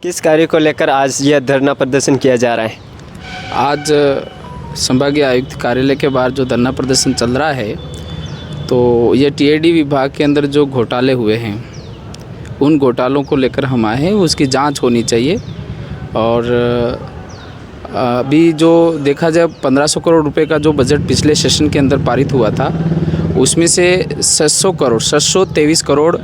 किस कार्य को लेकर आज यह धरना प्रदर्शन किया जा रहा है? आज संभागीय आयुक्त कार्यालय के बाहर जो धरना प्रदर्शन चल रहा है, तो ये टीएडी विभाग के अंदर जो घोटाले हुए हैं उन घोटालों को लेकर हम आए हैं। उसकी जांच होनी चाहिए। और अभी जो देखा जाए 1500 करोड़ रुपए का जो बजट पिछले सेशन के अंदर पारित हुआ था, उसमें से 723 करोड़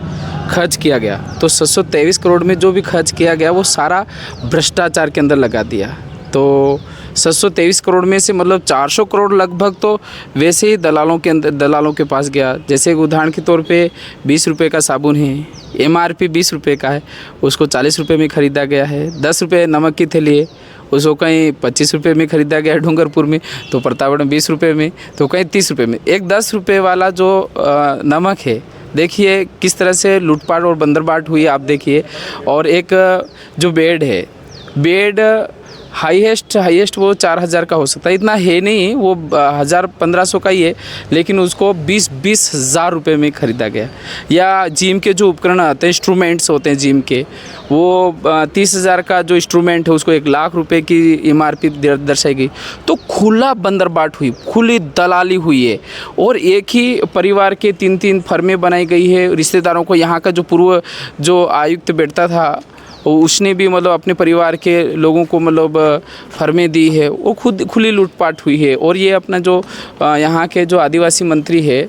खर्च किया गया। तो 723 करोड़ में जो भी खर्च किया गया वो सारा भ्रष्टाचार के अंदर लगा दिया। तो 723 करोड़ में से मतलब 400 करोड़ लगभग तो वैसे ही दलालों के पास गया। जैसे उदाहरण के तौर पे 20 रुपये का साबुन है, एमआरपी 20 रुपये का है, उसको 40 रुपये में ख़रीदा गया है। 10 रुपये नमक की थैली है, उसको कहीं 25 रुपये में ख़रीदा गया है डूंगरपुर में, तो प्रतापगढ़ में 20 रुपये में, तो कहीं 30 रुपये में। एक 10 रुपये वाला जो नमक है, देखिए किस तरह से लूटपाट और बंदरबाट हुई आप देखिए। और एक जो बेड है, बेड हाईएस्ट वो 4000 का हो सकता है, इतना है नहीं, वो 1000-1500 का ही है, लेकिन उसको 20-20 हज़ार रुपये में ख़रीदा गया। या जिम के जो उपकरण आते हैं, इंस्ट्रूमेंट्स होते हैं जिम के, वो 30,000 का जो इंस्ट्रूमेंट है उसको 1 लाख रुपए की एमआरपी दर्शाई गई। तो खुला बंदरबाट हुई, खुली दलाली हुई है। और एक ही परिवार के 3-3 फर्में बनाई गई है रिश्तेदारों को। यहाँ का जो पूर्व जो आयुक्त बैठता था, उसने भी मतलब अपने परिवार के लोगों को मतलब फर्में दी है। वो खुद खुली लूटपाट हुई है। और ये अपना जो यहाँ के जो आदिवासी मंत्री है,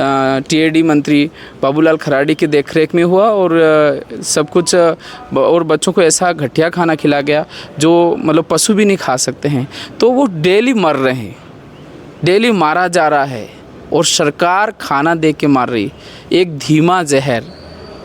टीएडी मंत्री बाबूलाल खराड़ी की देखरेख में हुआ। और सब कुछ, और बच्चों को ऐसा घटिया खाना खिला गया जो मतलब पशु भी नहीं खा सकते हैं। तो वो डेली मर रहे हैं, डेली मारा जा रहा है, और सरकार खाना दे के मार रही। एक धीमा जहर,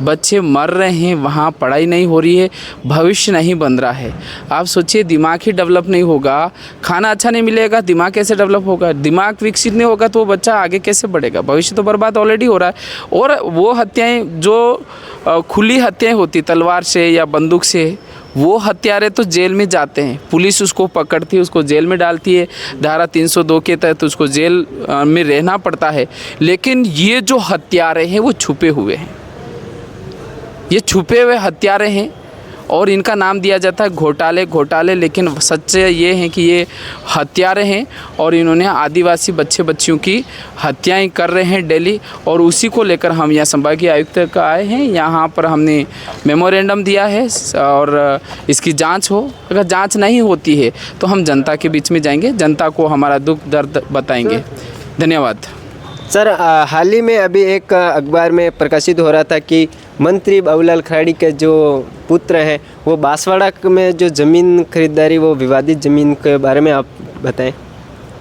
बच्चे मर रहे हैं, वहाँ पढ़ाई नहीं हो रही है, भविष्य नहीं बन रहा है। आप सोचिए, दिमाग ही डेवलप नहीं होगा, खाना अच्छा नहीं मिलेगा, दिमाग कैसे डेवलप होगा? दिमाग विकसित नहीं होगा तो वो बच्चा आगे कैसे बढ़ेगा? भविष्य तो बर्बाद ऑलरेडी हो रहा है। और वो हत्याएं जो खुली हत्याएं होती तलवार से या बंदूक से, वो हत्यारे तो जेल में जाते हैं, पुलिस उसको पकड़ती है, उसको जेल में डालती है, धारा 302 के तहत उसको जेल में रहना पड़ता है। लेकिन ये जो हत्यारे हैं वो छुपे हुए हैं, ये छुपे हुए हत्यारे हैं, और इनका नाम दिया जाता है घोटाले। लेकिन सच्चे ये हैं कि ये हत्यारे हैं, और इन्होंने आदिवासी बच्चे बच्चियों की हत्याएं कर रहे हैं डेली। और उसी को लेकर हम यहाँ संभागीय आयुक्त का आए हैं। यहाँ पर हमने मेमोरेंडम दिया है, और इसकी जांच हो। अगर जांच नहीं होती है तो हम जनता के बीच में जाएंगे, जनता को हमारा दुख दर्द बताएंगे। धन्यवाद सर, हाल ही में अभी एक अखबार में प्रकाशित हो रहा था कि मंत्री बाबूलाल खराड़ी के जो पुत्र हैं वो बांसवाड़ा में जो ज़मीन खरीदारी, वो विवादित ज़मीन के बारे में आप बताएं।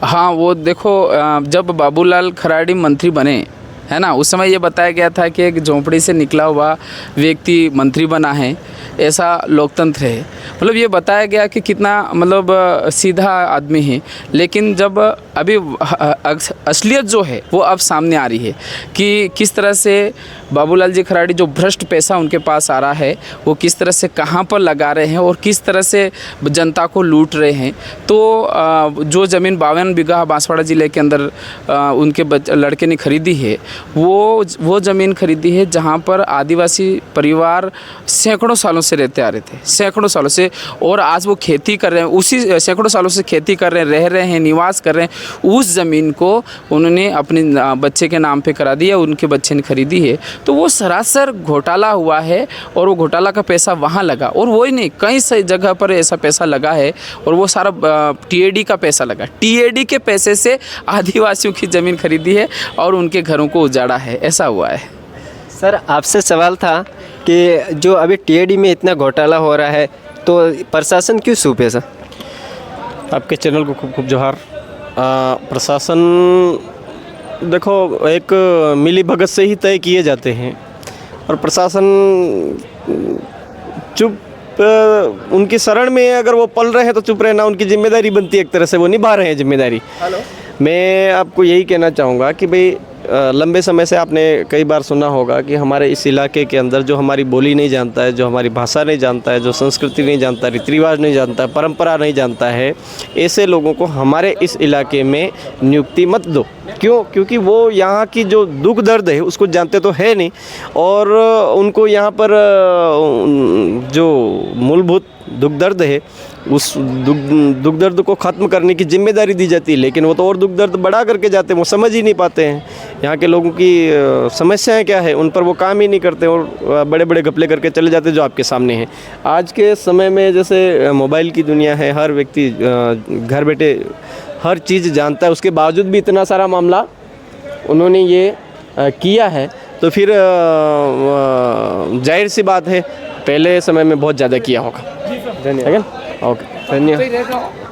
हाँ, वो देखो, जब बाबूलाल खराड़ी मंत्री बने है ना, उस समय ये बताया गया था कि एक झोंपड़ी से निकला हुआ व्यक्ति मंत्री बना है। ऐसा लोकतंत्र है, मतलब ये बताया गया कि कितना मतलब सीधा आदमी है। लेकिन जब अभी असलियत जो है वो अब सामने आ रही है कि किस तरह से बाबूलाल जी खराड़ी जो भ्रष्ट पैसा उनके पास आ रहा है वो किस तरह से कहाँ पर लगा रहे हैं और किस तरह से जनता को लूट रहे हैं। तो जो ज़मीन 52 बीघा बांसवाड़ा ज़िले के अंदर उनके लड़के ने खरीदी है, वो ज़मीन खरीदी है जहाँ पर आदिवासी परिवार सैकड़ों सालों से रहते आ रहे थे, सैकड़ों सालों से। और आज वो खेती कर रहे हैं, उसी सैकड़ों सालों से खेती कर रहे हैं, रह रहे हैं, निवास कर रहे हैं। उस ज़मीन को उन्होंने अपने बच्चे के नाम पे करा दिया, उनके बच्चे ने खरीदी है। तो वो सरासर घोटाला हुआ है, और वो घोटाला का पैसा वहाँ लगा। और वही नहीं, कई सारी जगह पर ऐसा पैसा लगा है, और वो सारा टीएडी का पैसा लगा। टीएडी के पैसे से आदिवासियों की ज़मीन खरीदी है और उनके घरों को उजाड़ा है, ऐसा हुआ है। सर, आपसे सवाल था कि जो अभी टीएडी में इतना घोटाला हो रहा है तो प्रशासन क्यों चुप है? सर, आपके चैनल को खूब खूब जोहार। प्रशासन देखो, एक मिली भगत से ही तय किए जाते हैं, और प्रशासन चुप उनकी शरण में अगर वो पल रहे हैं तो चुप रहना उनकी जिम्मेदारी बनती है। एक तरह से वो निभा रहे हैं जिम्मेदारी। मैं आपको यही कहना चाहूँगा कि भाई लंबे समय से आपने कई बार सुना होगा कि हमारे इस इलाके के अंदर जो हमारी बोली नहीं जानता है, जो हमारी भाषा नहीं जानता है, जो संस्कृति नहीं जानता, रीति रिवाज नहीं जानता, परंपरा नहीं जानता है, ऐसे लोगों को हमारे इस इलाके में नियुक्ति मत दो। क्यों? क्योंकि वो यहाँ की जो दुख दर्द है उसको जानते तो है नहीं, और उनको यहाँ पर जो मूलभूत दुख दर्द है उस दुख दर्द को ख़त्म करने की जिम्मेदारी दी जाती है, लेकिन वो तो और दुख दर्द बढ़ा करके जाते हैं, वो समझ ही नहीं पाते हैं यहाँ के लोगों की समस्याएं क्या है, उन पर वो काम ही नहीं करते और बड़े बड़े घपले करके चले जाते जो आपके सामने हैं। आज के समय में जैसे मोबाइल की दुनिया है, हर व्यक्ति घर बैठे हर चीज़ जानता है, उसके बावजूद भी इतना सारा मामला उन्होंने ये किया है, तो फिर जाहिर सी बात है पहले समय में बहुत ज़्यादा किया होगा। धन्यवाद। ओके, धन्यवाद।